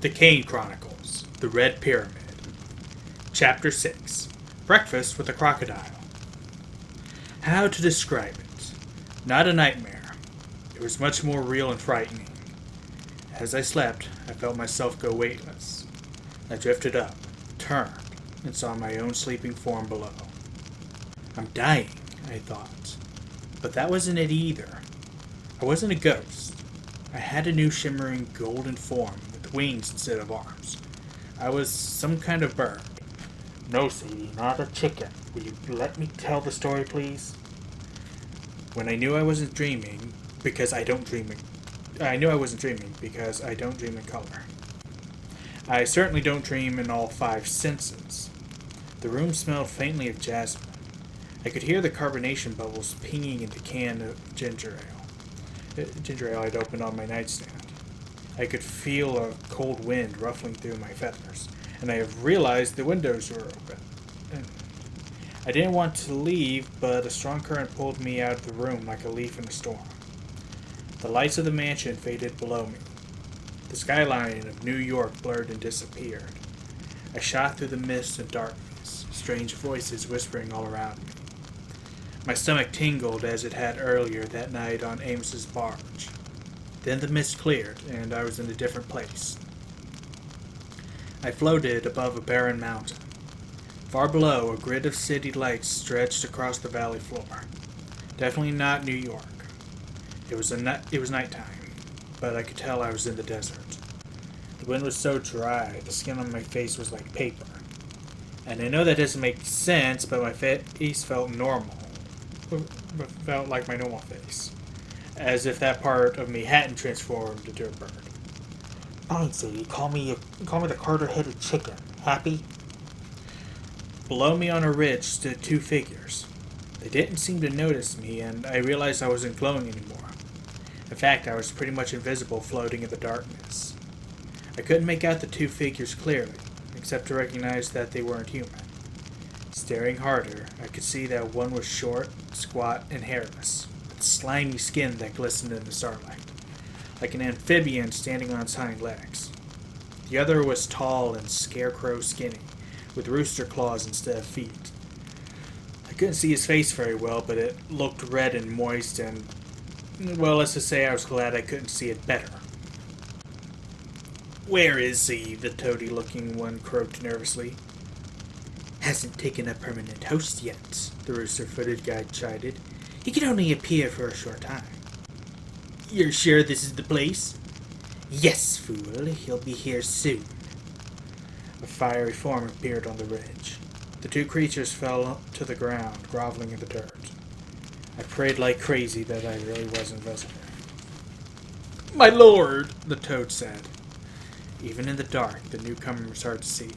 The Kane Chronicles, The Red Pyramid. Chapter 6. Breakfast with a Crocodile. How to describe it? Not a nightmare. It was much more real and frightening. As I slept, I felt myself go weightless. I drifted up, turned, and saw my own sleeping form below. I'm dying, I thought. But that wasn't it either. I wasn't a ghost. I had a new shimmering golden form with wings instead of arms. I was some kind of bird. No, Sadie, not a chicken. Will you let me tell the story, please? When I knew I wasn't dreaming, because I don't dream in... I knew I wasn't dreaming because I don't dream in color. I certainly don't dream in all 5 senses. The room smelled faintly of jasmine. I could hear the carbonation bubbles pinging in the can of ginger ale I'd opened on my nightstand. I could feel a cold wind ruffling through my feathers, and I have realized the windows were open. I didn't want to leave, but a strong current pulled me out of the room like a leaf in a storm. The lights of the mansion faded below me. The skyline of New York blurred and disappeared. I shot through the mist and darkness, strange voices whispering all around me. My stomach tingled as it had earlier that night on Amos's barge. Then the mist cleared, and I was in a different place. I floated above a barren mountain. Far below, a grid of city lights stretched across the valley floor. Definitely not New York. It was nighttime, but I could tell I was in the desert. The wind was so dry, the skin on my face was like paper. And I know that doesn't make sense, but my face felt normal. Felt like my normal face. As if that part of me hadn't transformed into a bird. Fine, Sadie. Call me the Carter-headed chicken. Happy? Below me on a ridge stood 2 figures. They didn't seem to notice me, and I realized I wasn't glowing anymore. In fact, I was pretty much invisible, floating in the darkness. I couldn't make out the 2 figures clearly, except to recognize that they weren't human. Staring harder, I could see that one was short, squat, and hairless, with slimy skin that glistened in the starlight, like an amphibian standing on its hind legs. The other was tall and scarecrow skinny, with rooster claws instead of feet. I couldn't see his face very well, but it looked red and moist, and, well, let's just say I was glad I couldn't see it better. "Where is he?" the toady-looking one croaked nervously. "Hasn't taken a permanent host yet," the rooster-footed guy chided. "He can only appear for a short time." "You're sure this is the place?" "Yes, fool. He'll be here soon." A fiery form appeared on the ridge. The 2 creatures fell to the ground, groveling in the dirt. I prayed like crazy that I really was invisible. "My lord," the toad said. Even in the dark, the newcomer was hard to see.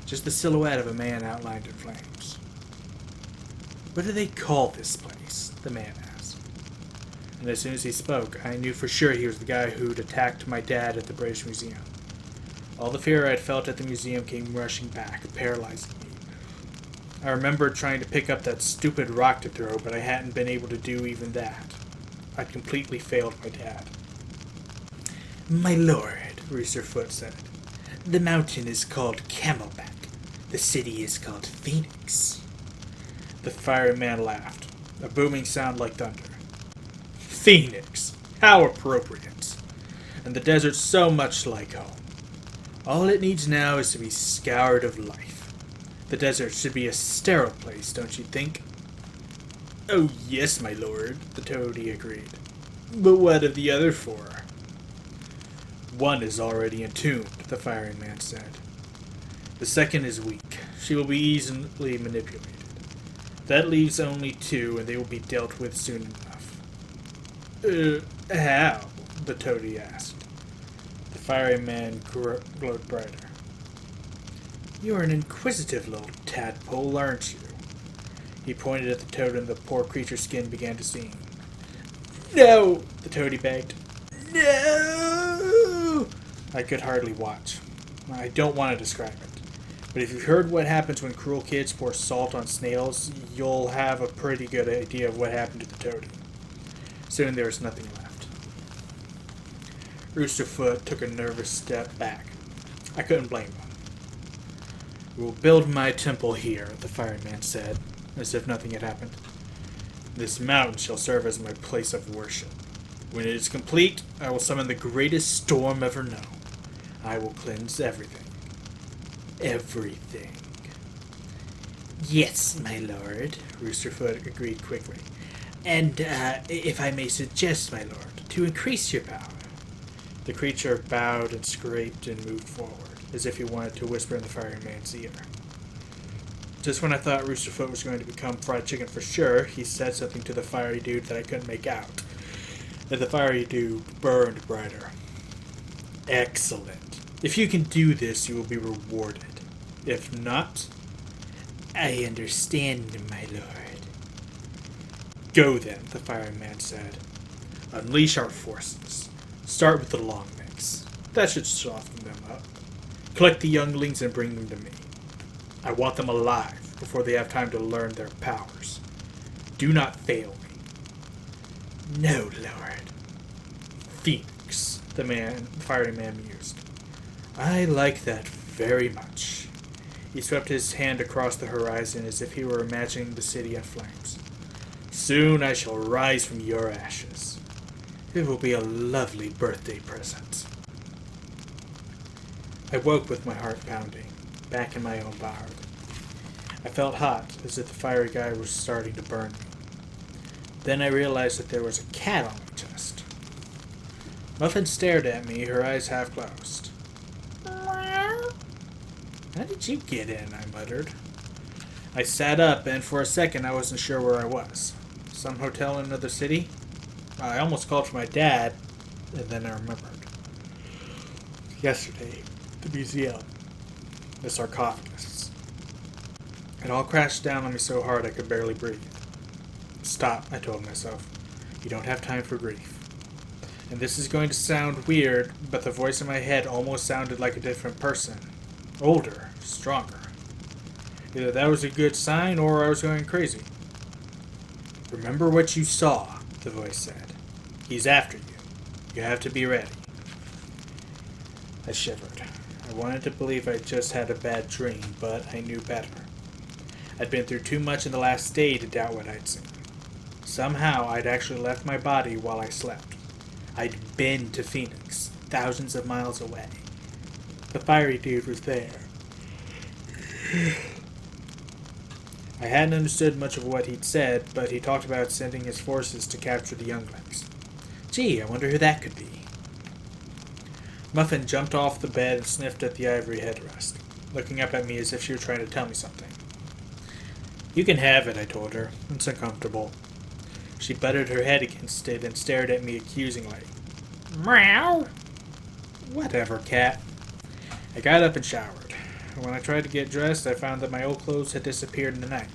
Just the silhouette of a man outlined in flames. "What do they call this place?" the man asked. And as soon as he spoke, I knew for sure he was the guy who'd attacked my dad at the British Museum. All the fear I'd felt at the museum came rushing back, paralyzing me. I remembered trying to pick up that stupid rock to throw, but I hadn't been able to do even that. I'd completely failed my dad. "My lord," Roosterfoot said, "the mountain is called Camelback. The city is called Phoenix." The fiery man laughed, a booming sound like thunder. "Phoenix! How appropriate! And the desert so much like home. All it needs now is to be scoured of life. The desert should be a sterile place, don't you think?" "Oh, yes, my lord," the toady agreed. "But what of the other 4? "One is already entombed," the fiery man said. "The second is weak. She will be easily manipulated. That leaves only 2, and they will be dealt with soon enough." How?" the toady asked. The fiery man glowed brighter. "You're an inquisitive little tadpole, aren't you?" He pointed at the toad, and the poor creature's skin began to sting. "No!" the toady begged. "No!" I could hardly watch. I don't want to describe it. But if you've heard what happens when cruel kids pour salt on snails, you'll have a pretty good idea of what happened to the toady. Soon there was nothing left. Roosterfoot took a nervous step back, I couldn't blame him. "We will build my temple here," the fireman said, as if nothing had happened. "This mountain shall serve as my place of worship. When it is complete, I will summon the greatest storm ever known. I will cleanse everything. Everything." "Yes, my lord," Roosterfoot agreed quickly. "And, if I may suggest, my lord, to increase your power." The creature bowed and scraped and moved forward, as if he wanted to whisper in the fireman's ear. Just when I thought Roosterfoot was going to become fried chicken for sure, he said something to the fiery dude that I couldn't make out. And the fiery dude burned brighter. "Excellent. If you can do this, you will be rewarded. If not..." "I understand, my lord." "Go then," the fireman said. "Unleash our forces. Start with the Longmix. That should soften them up. Collect the younglings and bring them to me. I want them alive before they have time to learn their powers. Do not fail me." "No, lord." "Phoenix," the fireman mused. "I like that very much." He swept his hand across the horizon as if he were imagining the city in flames. "Soon I shall rise from your ashes. It will be a lovely birthday present." I woke with my heart pounding, back in my own body. I felt hot, as if the fiery guy was starting to burn me. Then I realized that there was a cat on my chest. Muffin stared at me, her eyes half closed. "How did you get in?" I muttered. I sat up, and for a second I wasn't sure where I was. Some hotel in another city? I almost called for my dad, and then I remembered. Yesterday, the museum, the sarcophagus. It all crashed down on me so hard I could barely breathe. "Stop," I told myself. "You don't have time for grief." And this is going to sound weird, but the voice in my head almost sounded like a different person. Older, stronger. Either that was a good sign, or I was going crazy. "Remember what you saw," the voice said. "He's after you. You have to be ready." I shivered. I wanted to believe I just had a bad dream, but I knew better. I'd been through too much in the last day to doubt what I'd seen. Somehow I'd actually left my body while I slept. I'd been to Phoenix, thousands of miles away. The fiery dude was there. I hadn't understood much of what he'd said, but he talked about sending his forces to capture the younglings. Gee, I wonder who that could be. Muffin jumped off the bed and sniffed at the ivory headrest, looking up at me as if she were trying to tell me something. "You can have it," I told her. "It's uncomfortable." She butted her head against it and stared at me accusingly. "Meow." "Whatever, cat." I got up and showered. When I tried to get dressed, I found that my old clothes had disappeared in the night.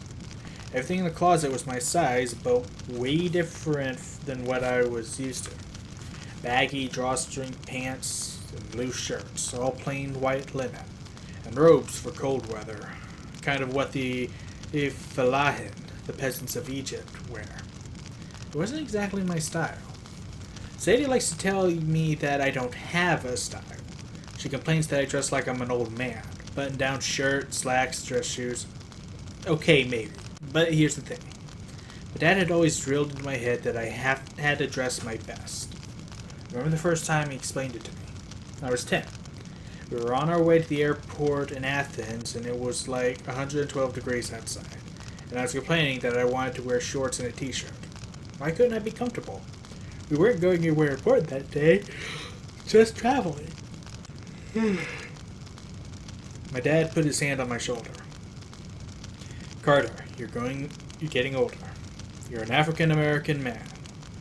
Everything in the closet was my size, but way different than what I was used to. Baggy drawstring pants and loose shirts, all plain white linen, and robes for cold weather, kind of what the fellahin, the peasants of Egypt, wear. It wasn't exactly my style. Sadie likes to tell me that I don't have a style. She complains that I dress like I'm an old man. Button-down shirt, slacks, dress shoes. Okay, maybe. But here's the thing. My dad had always drilled into my head that I had to dress my best. Remember the first time he explained it to me? I was 10. We were on our way to the airport in Athens, and it was like 112 degrees outside. And I was complaining that I wanted to wear shorts and a t-shirt. Why couldn't I be comfortable? We weren't going anywhere important that day. Just traveling. My dad put his hand on my shoulder. "Carter, you're getting older. You're an African-American man.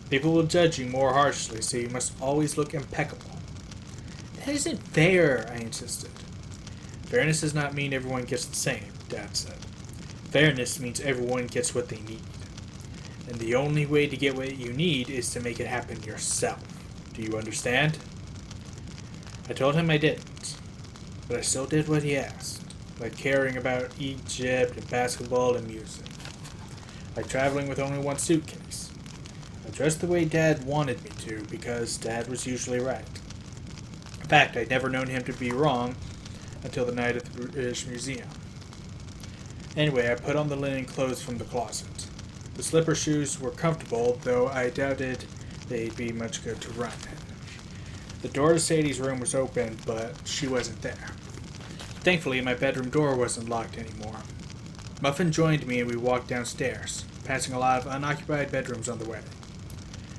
People will judge you more harshly, so you must always look impeccable." "That isn't fair," I insisted. "Fairness does not mean everyone gets the same," Dad said. "Fairness means everyone gets what they need. And the only way to get what you need is to make it happen yourself. Do you understand?" I told him I didn't, but I still did what he asked, like caring about Egypt and basketball and music, like traveling with only one suitcase. I dressed the way Dad wanted me to because Dad was usually right. In fact, I'd never known him to be wrong, until the night at the British Museum. Anyway, I put on the linen clothes from the closet. The slipper shoes were comfortable, though I doubted they'd be much good to run in. The door to Sadie's room was open, but she wasn't there. Thankfully, my bedroom door wasn't locked anymore. Muffin joined me and we walked downstairs, passing a lot of unoccupied bedrooms on the way.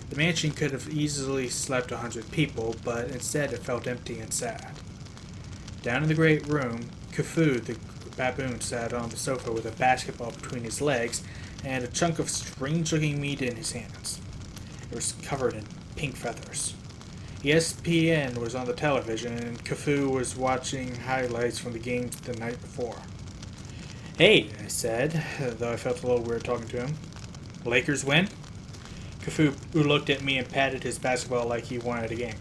The mansion could have easily slept 100 people, but instead it felt empty and sad. Down in the great room, Khufu, the baboon, sat on the sofa with a basketball between his legs and a chunk of strange-looking meat in his hands. It was covered in pink feathers. ESPN was on the television, and Khufu was watching highlights from the games the night before. "Hey," I said, though I felt a little weird talking to him. "Lakers win?" Khufu looked at me and patted his basketball like he wanted a game.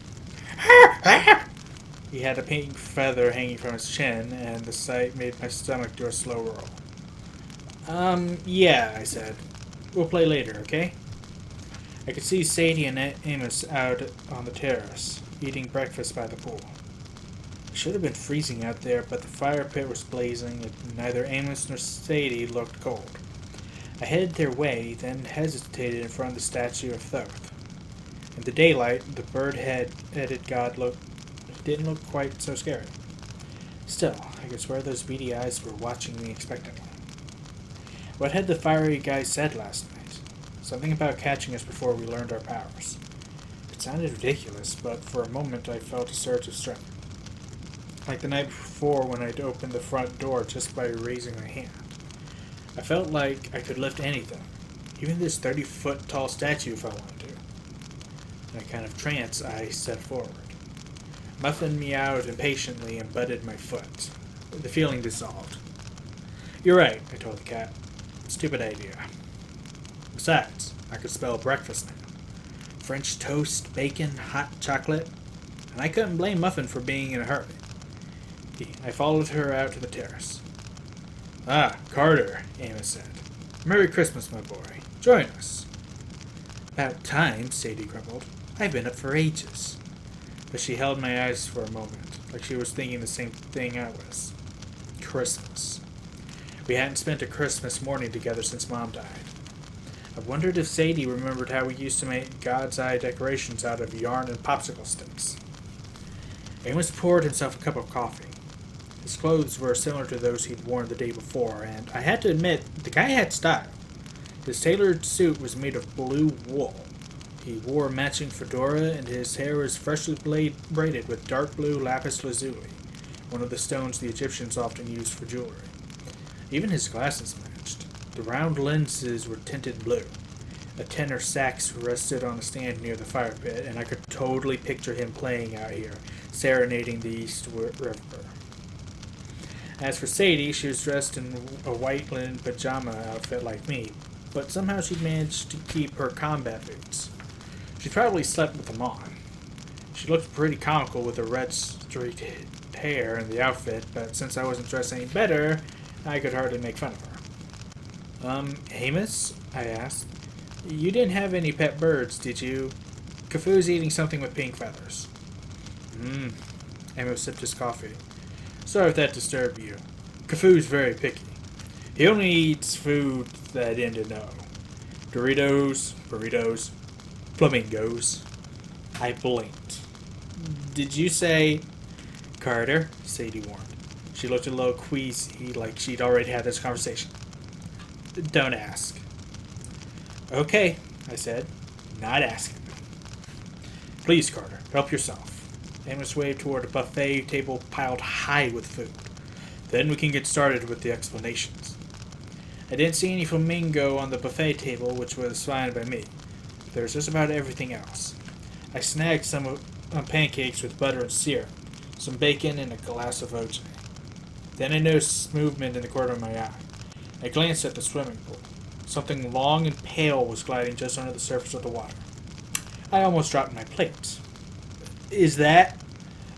He had a pink feather hanging from his chin, and the sight made my stomach do a slow roll. Yeah, I said. "We'll play later, okay?" I could see Sadie and Amos out on the terrace, eating breakfast by the pool. It should have been freezing out there, but the fire pit was blazing, and neither Amos nor Sadie looked cold. I headed their way, then hesitated in front of the statue of Thoth. In the daylight, the bird-headed god didn't look quite so scary. Still, I could swear those beady eyes were watching me expectantly. What had the fiery guy said last night? Something about catching us before we learned our powers. It sounded ridiculous, but for a moment I felt a surge of strength. Like the night before when I'd opened the front door just by raising my hand. I felt like I could lift anything, even this 30-foot tall statue if I wanted to. In a kind of trance, I stepped forward. Muffin meowed impatiently and butted my foot. The feeling dissolved. "You're right," I told the cat. "Stupid idea. Besides, I could spell breakfast now. French toast, bacon, hot chocolate, and I couldn't blame Muffin for being in a hurry." I followed her out to the terrace. "Ah, Carter," Amos said. "Merry Christmas, my boy. Join us." "About time," Sadie grumbled. "I've been up for ages." But she held my eyes for a moment, like she was thinking the same thing I was. Christmas. We hadn't spent a Christmas morning together since Mom died. I wondered if Sadie remembered how we used to make God's Eye decorations out of yarn and popsicle sticks. Amos poured himself a cup of coffee. His clothes were similar to those he'd worn the day before, and I had to admit, the guy had style. His tailored suit was made of blue wool. He wore a matching fedora, and his hair was freshly braided with dark blue lapis lazuli, one of the stones the Egyptians often used for jewelry. Even his glasses matched. The round lenses were tinted blue. A tenor sax rested on a stand near the fire pit, and I could totally picture him playing out here, serenading the East River. As for Sadie, she was dressed in a white linen pajama outfit like me, but somehow she'd managed to keep her combat boots. She probably slept with them on. She looked pretty comical with the red streaked hair and the outfit, but since I wasn't dressed any better, I could hardly make fun of her. Amos?" I asked. "You didn't have any pet birds, did you? Khufu's eating something with pink feathers." Amos sipped his coffee. "Sorry if that disturbed you. Khufu's very picky. He only eats food that end in O. Doritos, burritos, flamingos." I blinked. "Did you say—" "Carter," Sadie warned. She looked a little queasy, like she'd already had this conversation. "Don't ask." "Okay," I said. "Not asking." "Please, Carter, help yourself." Amos waved toward a buffet table piled high with food. "Then we can get started with the explanations." I didn't see any flamingo on the buffet table, which was fine by me. There was just about everything else. I snagged some pancakes with butter and syrup, some bacon, and a glass of OJ. Then I noticed movement in the corner of my eye. I glanced at the swimming pool. Something long and pale was gliding just under the surface of the water. I almost dropped my plate. "Is that—"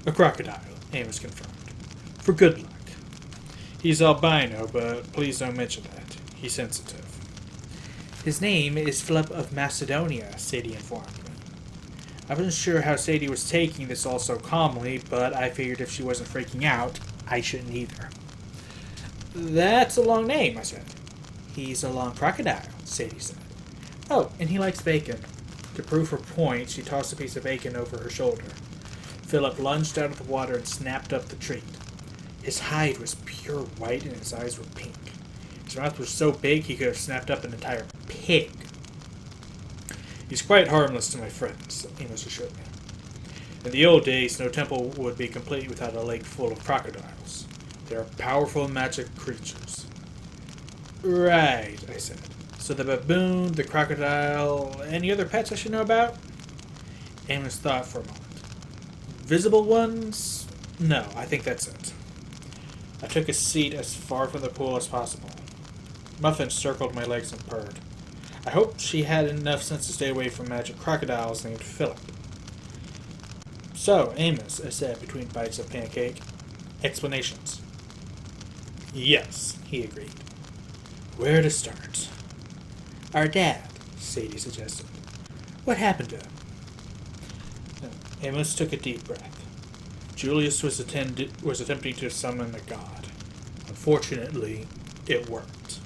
"A crocodile," Amos confirmed. "For good luck. He's albino, but please don't mention that. He's sensitive." "His name is Philip of Macedonia," Sadie informed me. I wasn't sure how Sadie was taking this all so calmly, but I figured if she wasn't freaking out, I shouldn't either. That's a long name, I said. He's a long crocodile, Sadie said. Oh, and he likes bacon. To prove her point, she tossed a piece of bacon over her shoulder. Philip lunged out of the water and snapped up the treat. His hide was pure white and his eyes were pink. His mouth was so big he could have snapped up an entire pig. He's quite harmless to my friends, Amos assured me. In the old days, no temple would be complete without a lake full of crocodiles. They are powerful magic creatures. Right, I said. So the baboon, the crocodile, any other pets I should know about? Amos thought for a moment. Visible ones? No, I think that's it. I took a seat as far from the pool as possible. Muffin circled my legs and purred. I hoped she had enough sense to stay away from magic crocodiles named Philip. So, Amos, I said between bites of pancake. Explanations. Yes, he agreed. Where to start? Our dad, Sadie suggested. What happened to him? Amos took a deep breath. Julius was attempting to summon a god. Unfortunately, it worked.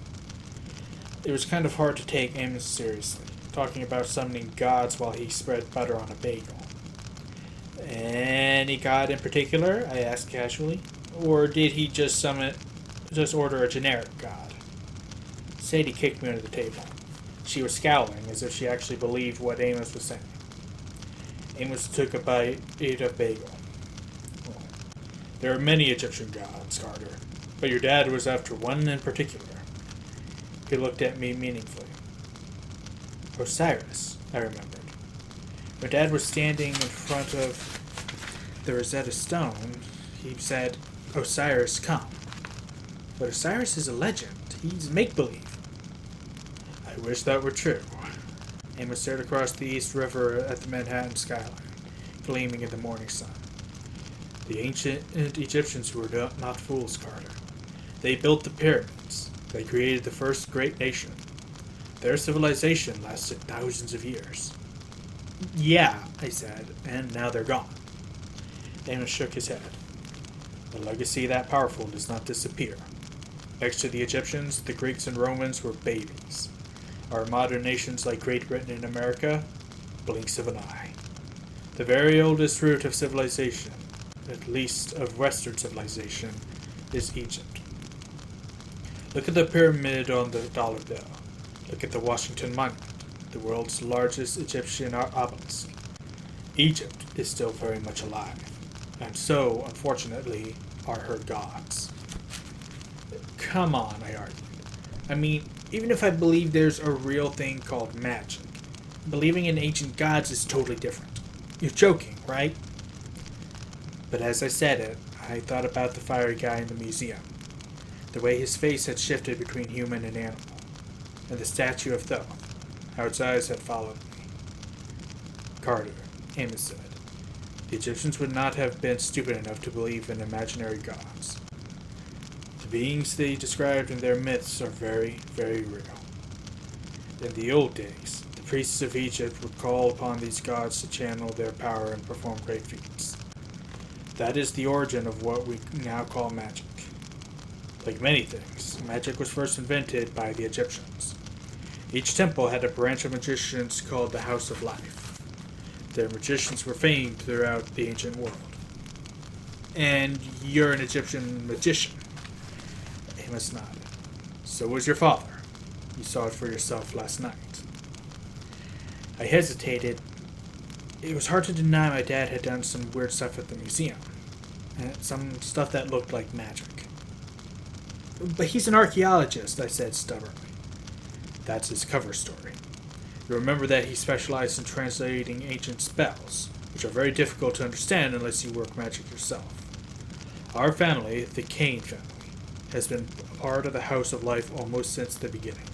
It was kind of hard to take Amos seriously, talking about summoning gods while he spread butter on a bagel. Any god in particular? I asked casually. Or did he just order a generic god? Sadie kicked me under the table. She was scowling, as if she actually believed what Amos was saying. Amos took a bite of bagel. Well, there are many Egyptian gods, Carter, but your dad was after one in particular. He looked at me meaningfully. Osiris, I remembered. When Dad was standing in front of the Rosetta Stone, he said, Osiris, come. But Osiris is a legend. He's make-believe. I wish that were true. Amos stared across the East River at the Manhattan skyline, gleaming in the morning sun. The ancient Egyptians were not fools, Carter. They built the pyramids. They created the first great nation. Their civilization lasted thousands of years. Yeah, I said, and now they're gone. Amos shook his head. A legacy that powerful does not disappear. Next to the Egyptians, the Greeks and Romans were babies. Our modern nations like Great Britain and America, blinks of an eye. The very oldest root of civilization, at least of Western civilization, is Egypt. Look at the pyramid on the dollar bill. Look at the Washington Monument, the world's largest Egyptian obelisk. Egypt is still very much alive, and so, unfortunately, are her gods. Come on, I argued. I mean, even if I believe there's a real thing called magic, believing in ancient gods is totally different. You're joking, right? But as I said it, I thought about the fiery guy in the museum. The way his face had shifted between human and animal. And the statue of Thoth, how its eyes had followed me. Carter, Amos said, the Egyptians would not have been stupid enough to believe in imaginary gods. The beings they described in their myths are very, very real. In the old days, the priests of Egypt would call upon these gods to channel their power and perform great feats. That is the origin of what we now call magic. Like many things, magic was first invented by the Egyptians. Each temple had a branch of magicians called the House of Life. Their magicians were famed throughout the ancient world. And you're an Egyptian magician. Amos nodded. So was your father. You saw it for yourself last night. I hesitated. It was hard to deny my dad had done some weird stuff at the museum. Some stuff that looked like magic. But he's an archaeologist, I said stubbornly. That's his cover story. You remember that he specialized in translating ancient spells, which are very difficult to understand unless you work magic yourself. Our family, the Kane family, has been part of the House of Life almost since the beginning.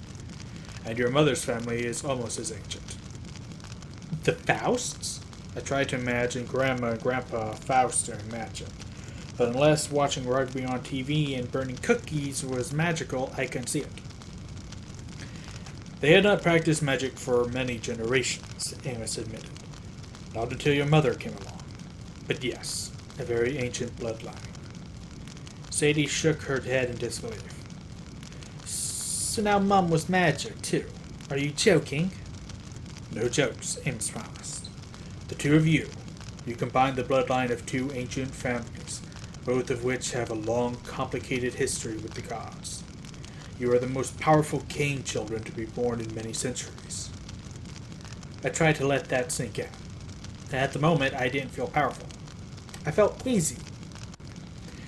And your mother's family is almost as ancient. The Fausts? I tried to imagine Grandma and Grandpa Faust doing magic. But unless watching rugby on TV and burning cookies was magical, I can see it. They had not practiced magic for many generations, Amos admitted. Not until your mother came along. But yes, a very ancient bloodline. Sadie shook her head in disbelief. So now Mum was magic, too. Are you joking? No jokes, Amos promised. The two of you combine the bloodline of two ancient families, both of which have a long, complicated history with the gods. You are the most powerful Kane children to be born in many centuries. I tried to let that sink in. And at the moment, I didn't feel powerful. I felt queasy.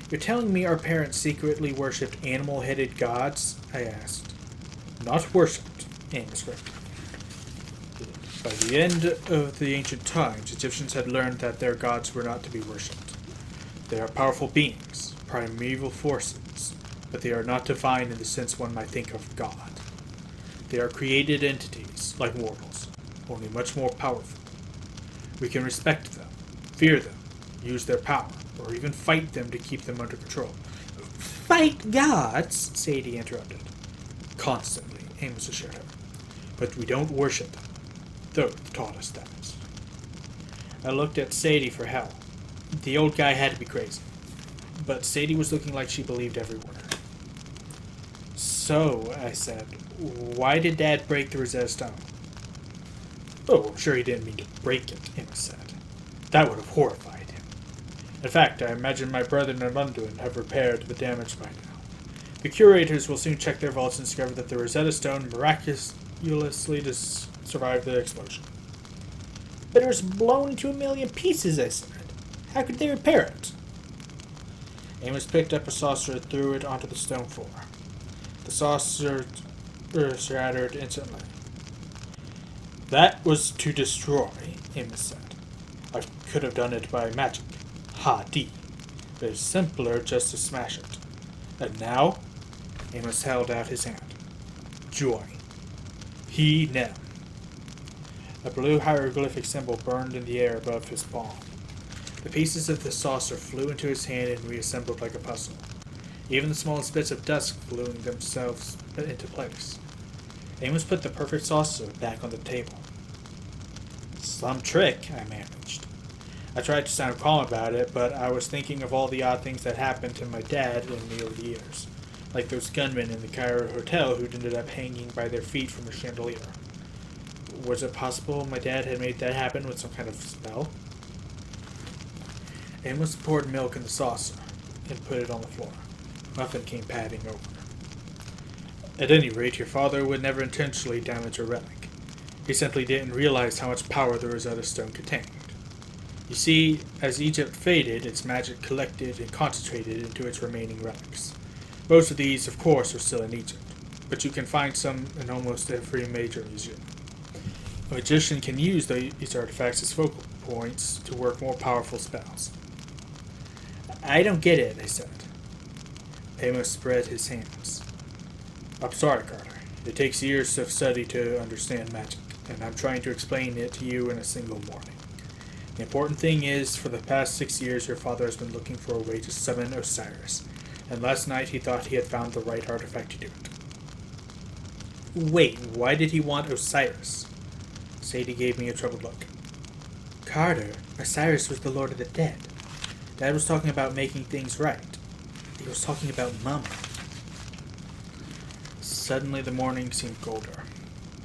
You're telling me our parents secretly worshipped animal-headed gods? I asked. Not worshipped, Amos corrected. By the end of the ancient times, Egyptians had learned that their gods were not to be worshipped. They are powerful beings, primeval forces, but they are not divine in the sense one might think of God. They are created entities, like mortals, only much more powerful. We can respect them, fear them, use their power, or even fight them to keep them under control. Fight gods? Sadie interrupted. Constantly, Amos assured her. But we don't worship them. Thoth taught us that. I looked at Sadie for help. The old guy had to be crazy. But Sadie was looking like she believed every word. So, I said, why did Dad break the Rosetta Stone? Oh, I'm sure he didn't mean to break it, Amos said. That would have horrified him. In fact, I imagine my brethren in London have repaired the damage by now. The curators will soon check their vaults and discover that the Rosetta Stone miraculously survived the explosion. But it was blown into 1,000,000 pieces, I said. How could they repair it? Amos picked up a saucer and threw it onto the stone floor. The saucer shattered instantly. That was to destroy, Amos said. I could have done it by magic. Ha-dee. But it's simpler just to smash it. And now, Amos held out his hand. Join. He-Nem. A blue hieroglyphic symbol burned in the air above his palm. The pieces of the saucer flew into his hand and reassembled like a puzzle. Even the smallest bits of dust gluing themselves into place. Amos put the perfect saucer back on the table. Some trick, I managed. I tried to sound calm about it, but I was thinking of all the odd things that happened to my dad and me over the years. Like those gunmen in the Cairo hotel who'd ended up hanging by their feet from a chandelier. Was it possible my dad had made that happen with some kind of spell? Amos poured milk in the saucer and put it on the floor. Muffin came padding over. At any rate, your father would never intentionally damage a relic. He simply didn't realize how much power the Rosetta Stone contained. You see, as Egypt faded, its magic collected and concentrated into its remaining relics. Most of these, of course, are still in Egypt, but you can find some in almost every major museum. A magician can use these artifacts as focal points to work more powerful spells. I don't get it, I said. Amos spread his hands. I'm sorry, Carter. It takes years of study to understand magic, and I'm trying to explain it to you in a single morning. The important thing is, for the past 6 years, your father has been looking for a way to summon Osiris, and last night he thought he had found the right artifact to do it. Wait, why did he want Osiris? Sadie gave me a troubled look. Carter, Osiris was the Lord of the Dead. Dad was talking about making things right. He was talking about Mum. Suddenly the morning seemed colder.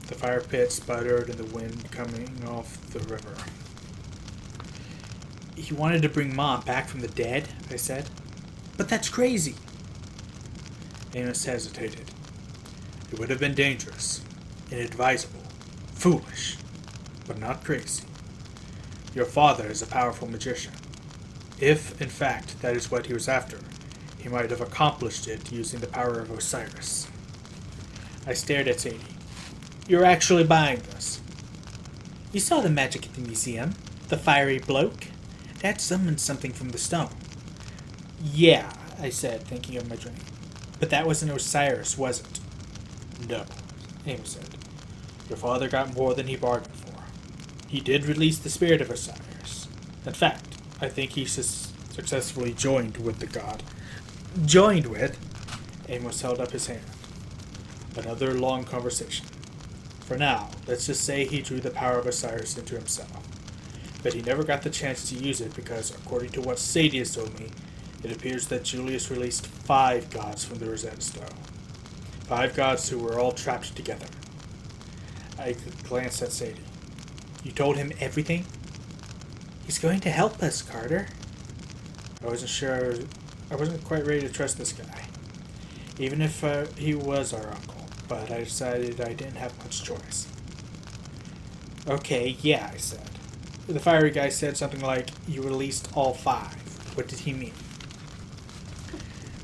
The fire pit sputtered in the wind coming off the river. He wanted to bring Mom back from the dead, I said. But that's crazy. Amos hesitated. It would have been dangerous, inadvisable, foolish, but not crazy. Your father is a powerful magician. If, in fact, that is what he was after, he might have accomplished it using the power of Osiris. I stared at Sadie. You're actually buying this? You saw the magic at the museum. The fiery bloke. That summoned something from the stone. Yeah, I said, thinking of my dream. But that wasn't Osiris, was it? No, Amos said. Your father got more than he bargained for. He did release the spirit of Osiris. In fact, I think he successfully joined with the god. Joined with? Amos held up his hand. Another long conversation. For now, let's just say he drew the power of Osiris into himself. But he never got the chance to use it because, according to what Sadie has told me, It appears that Julius released 5 gods from the Rosetta Stone. 5 gods who were all trapped together. I glanced at Sadie. You told him everything? He's going to help us, Carter. I wasn't quite ready to trust this guy. Even if he was our uncle, but I decided I didn't have much choice. Okay, yeah, I said. The fiery guy said something like, you released all 5. What did he mean?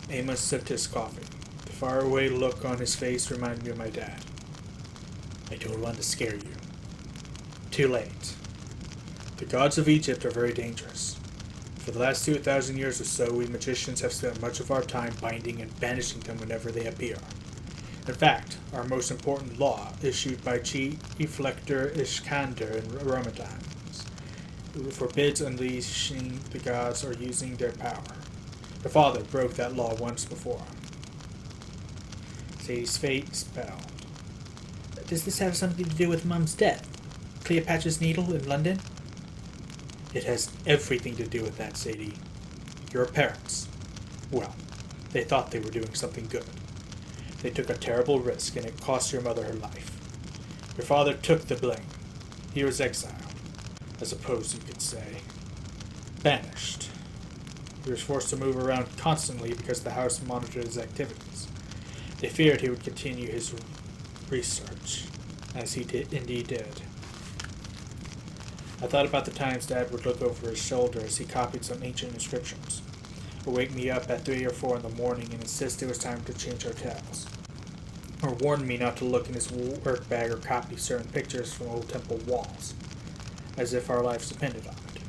Amos sipped his coffee. The faraway look on his face reminded me of my dad. I don't want to scare you. Too late. The gods of Egypt are very dangerous. For the last 2,000 years or so, we magicians have spent much of our time binding and banishing them whenever they appear. In fact, our most important law, issued by Chief Elector Iskander in Roman times, forbids unleashing the gods or using their power. The father broke that law once before. Sadie's face fell. Does this have something to do with Mum's death? Cleopatra's Needle in London? It has everything to do with that, Sadie. Your parents, well, they thought they were doing something good. They took a terrible risk, and it cost your mother her life. Your father took the blame. He was exiled. I suppose you could say. Banished. He was forced to move around constantly because the house monitored his activities. They feared he would continue his research, as he indeed did. I thought about the times Dad would look over his shoulder as he copied some ancient inscriptions, or wake me up at 3 or 4 in the morning and insist it was time to change our towels, or warn me not to look in his work bag or copy certain pictures from old temple walls, as if our lives depended on it.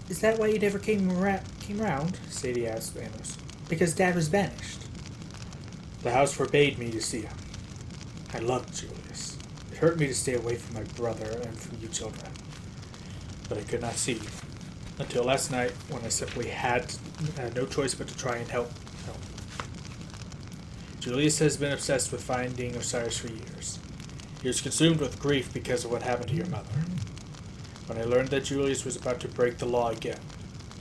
Is that why you never came round? Sadie asked Amos. Because Dad was banished. The house forbade me to see him. I loved Julius. It hurt me to stay away from my brother and from you children. But I could not see you. Until last night, when I simply had no choice but to try and help. Julius has been obsessed with finding Osiris for years. He was consumed with grief because of what happened to your mother. When I learned that Julius was about to break the law again,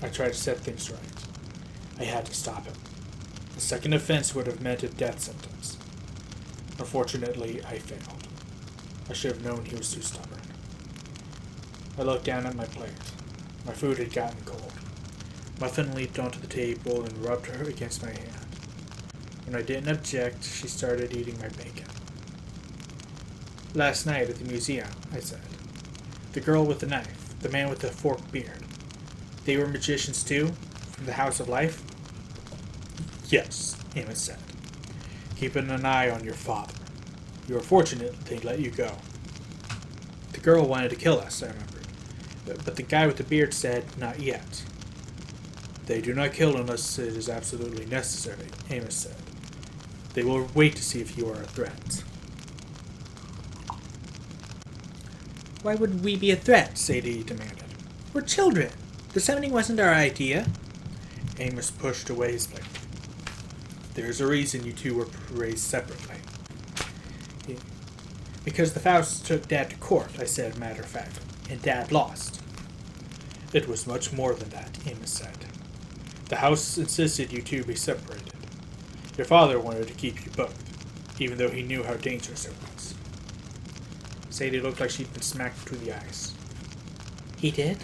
I tried to set things right. I had to stop him. A second offense would have meant a death sentence. Unfortunately, I failed. I should have known he was too stubborn. I looked down at my plate. My food had gotten cold. Muffin leaped onto the table and rubbed her against my hand. When I didn't object, she started eating my bacon. Last night at the museum, I said. The girl with the knife, the man with the forked beard. They were magicians too? From the House of Life? Yes, Amos said. Keeping an eye on your father. You were fortunate they let you go. The girl wanted to kill us, I remembered. But the guy with the beard said, not yet. They do not kill unless it is absolutely necessary, Amos said. They will wait to see if you are a threat. Why would we be a threat? Sadie demanded. We're children. The summoning wasn't our idea. Amos pushed away his plate. There's a reason you two were raised separately. Because the Fausts took Dad to court, I said matter of fact, and Dad lost. It was much more than that, Amos said. The house insisted you two be separated. Your father wanted to keep you both, even though he knew how dangerous it was. Sadie looked like she'd been smacked between the eyes. He did?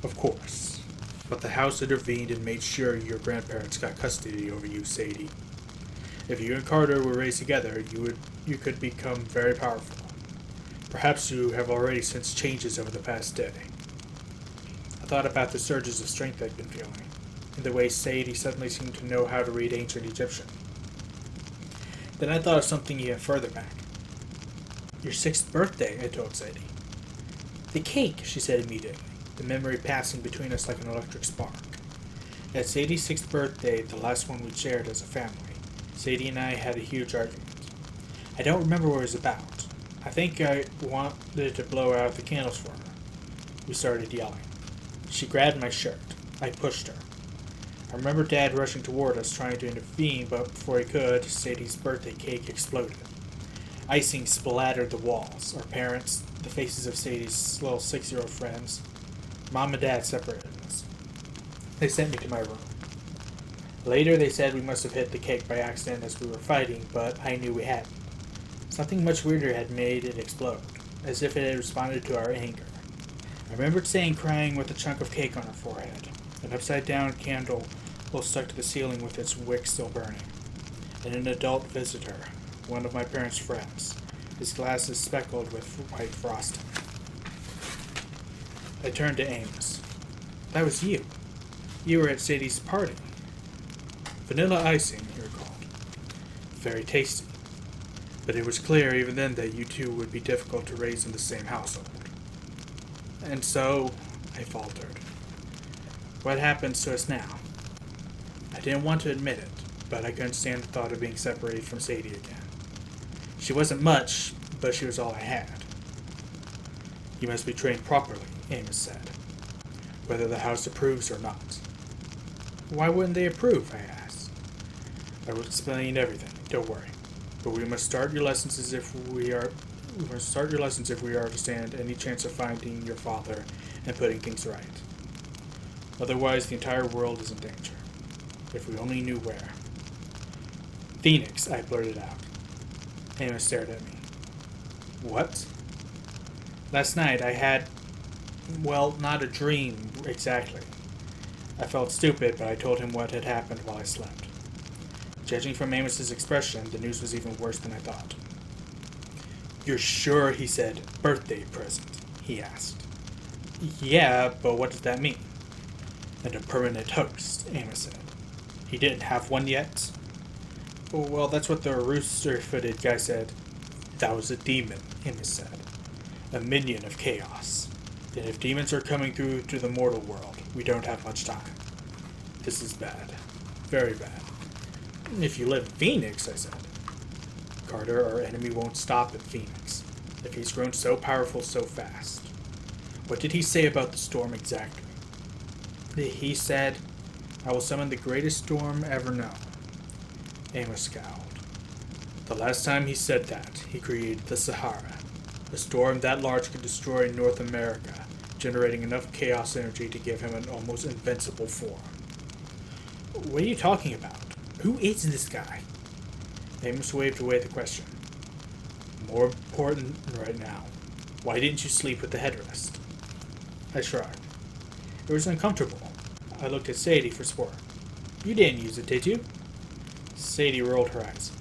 Of course. But the house intervened and made sure your grandparents got custody over you, Sadie. If you and Carter were raised together, you could become very powerful. Perhaps you have already sensed changes over the past day. I thought about the surges of strength I'd been feeling, and the way Sadie suddenly seemed to know how to read ancient Egyptian. Then I thought of something even further back. Your 6th birthday, I told Sadie. The cake, she said immediately, the memory passing between us like an electric spark. At Sadie's 6th birthday, the last one we shared as a family, Sadie and I had a huge argument. I don't remember what it was about. I think I wanted to blow out the candles for her. We started yelling. She grabbed my shirt. I pushed her. I remember Dad rushing toward us, trying to intervene, but before he could, Sadie's birthday cake exploded. Icing splattered the walls. Our parents, the faces of Sadie's little 6-year-old friends. Mom and Dad separated us. They sent me to my room. Later, they said we must have hit the cake by accident as we were fighting, but I knew we hadn't. Something much weirder had made it explode, as if it had responded to our anger. I remembered saying crying with a chunk of cake on her forehead, an upside-down candle stuck to the ceiling with its wick still burning, and an adult visitor, one of my parents' friends, his glasses speckled with white frosting. I turned to Amos. That was you. You were at Sadie's party. Vanilla icing, he recalled. Very tasty. But it was clear even then that you two would be difficult to raise in the same household. And so, I faltered. What happens to us now? I didn't want to admit it, but I couldn't stand the thought of being separated from Sadie again. She wasn't much, but she was all I had. You must be trained properly, Amos said, whether the house approves or not. Why wouldn't they approve? I asked. I will explain everything, don't worry. But we must start your lessons if we are to stand any chance of finding your father and putting things right. Otherwise, the entire world is in danger. If we only knew where. Phoenix, I blurted out. Amos stared at me. What? Last night I had, well, not a dream exactly. I felt stupid, but I told him what had happened while I slept. Judging from Amos's expression, the news was even worse than I thought. You're sure he said birthday present? He asked. Yeah, but what does that mean? And a permanent host, Amos said. He didn't have one yet? Well, that's what the rooster-footed guy said. That was a demon, Amos said. A minion of chaos. And if demons are coming through to the mortal world, we don't have much time. This is bad. Very bad. If you live in Phoenix, I said. Carter, our enemy won't stop in Phoenix. If he's grown so powerful so fast. What did he say about the storm exactly? He said, I will summon the greatest storm ever known. Amos scowled. The last time he said that, he created the Sahara. A storm that large could destroy North America, generating enough chaos energy to give him an almost invincible form. What are you talking about? Who is this guy? Amos waved away the question. More important right now. Why didn't you sleep with the headrest? I shrugged. It was uncomfortable. I looked at Sadie for support. You didn't use it, did you? Sadie rolled her eyes.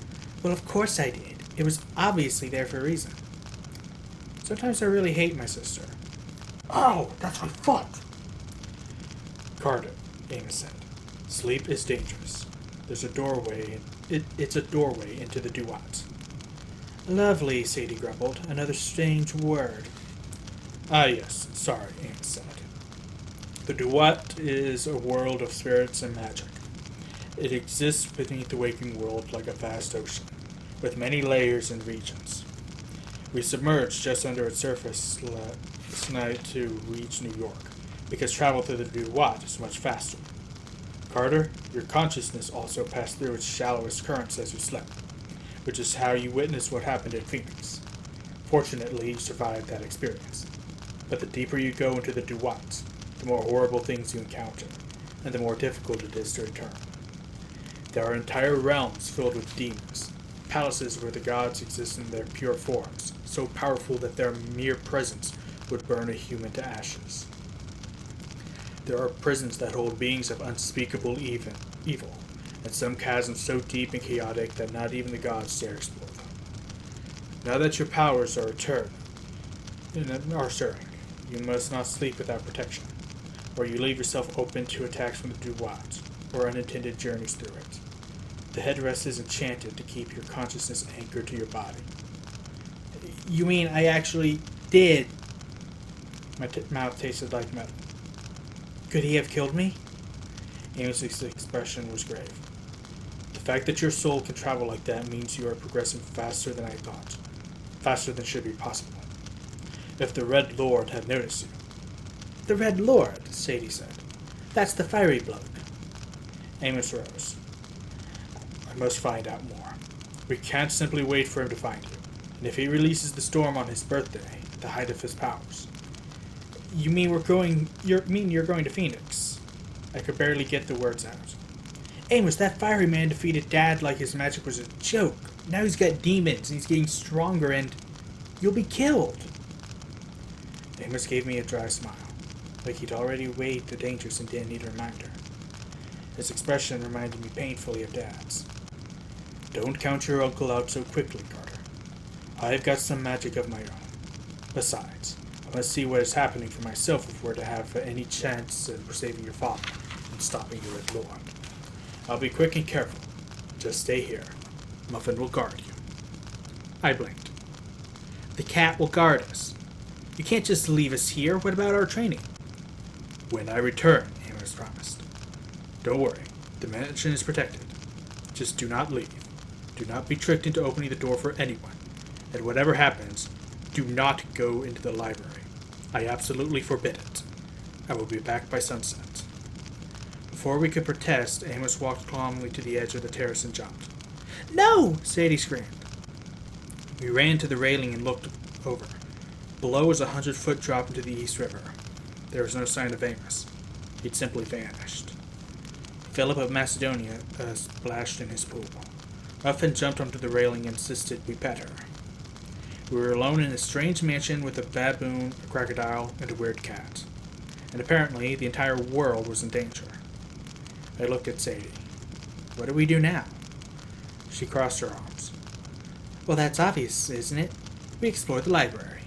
Well, of course I did. It was obviously there for a reason. Sometimes I really hate my sister. Oh, that's my foot! Carter, Amos said. Sleep is dangerous. There's a doorway. It's a doorway into the duat. Lovely, Sadie grumbled. Another strange word. Ah, yes. Sorry, Amos said. The duat is a world of spirits and magic. It exists beneath the waking world like a vast ocean, with many layers and regions. We submerged just under its surface last night to reach New York, because travel through the duat is much faster. Carter, your consciousness also passed through its shallowest currents as you slept, which is how you witnessed what happened in Phoenix. Fortunately, you survived that experience. But the deeper you go into the duat, the more horrible things you encounter, and the more difficult it is to return. There are entire realms filled with demons, palaces where the gods exist in their pure forms, so powerful that their mere presence would burn a human to ashes. There are prisons that hold beings of unspeakable evil, and some chasms so deep and chaotic that not even the gods dare explore them. Now that your powers are stirring, you must not sleep without protection, or you leave yourself open to attacks from the duat, or unintended journeys through it. The headrest is enchanted to keep your consciousness anchored to your body. You mean I actually did? My mouth tasted like metal. Could he have killed me? Amos's expression was grave. The fact that your soul can travel like that means you are progressing faster than I thought. Faster than should be possible. If the Red Lord had noticed you. The Red Lord, Sadie said. That's the fiery bloke. Amos rose. I must find out more. We can't simply wait for him to find you. And if he releases the storm on his birthday, at the height of his powers. You mean you're going to Phoenix? I could barely get the words out. Amos, that fiery man defeated Dad like his magic was a joke. Now he's got demons, and he's getting stronger, and you'll be killed. Amos gave me a dry smile, like he'd already weighed the dangers and didn't need a reminder. His expression reminded me painfully of Dad's. Don't count your uncle out so quickly, Carter. I've got some magic of my own. Besides, I must see what is happening for myself if we're to have any chance of saving your father and stopping your Red Lord. I'll be quick and careful. Just stay here. Muffin will guard you. I blinked. The cat will guard us. You can't just leave us here. What about our training? When I return, Amos promised. Don't worry. The mansion is protected. Just do not leave. Do not be tricked into opening the door for anyone. And whatever happens, do not go into the library. I absolutely forbid it. I will be back by sunset. Before we could protest, Amos walked calmly to the edge of the terrace and jumped. No! Sadie screamed. We ran to the railing and looked over. Below was a 100-foot drop into the East River. There was no sign of Amos. He'd simply vanished. Philip of Macedonia splashed in his pool. Ruffin jumped onto the railing and insisted we pet her. We were alone in a strange mansion with a baboon, a crocodile, and a weird cat. And apparently, the entire world was in danger. I looked at Sadie. What do we do now? She crossed her arms. Well, that's obvious, isn't it? We explore the library.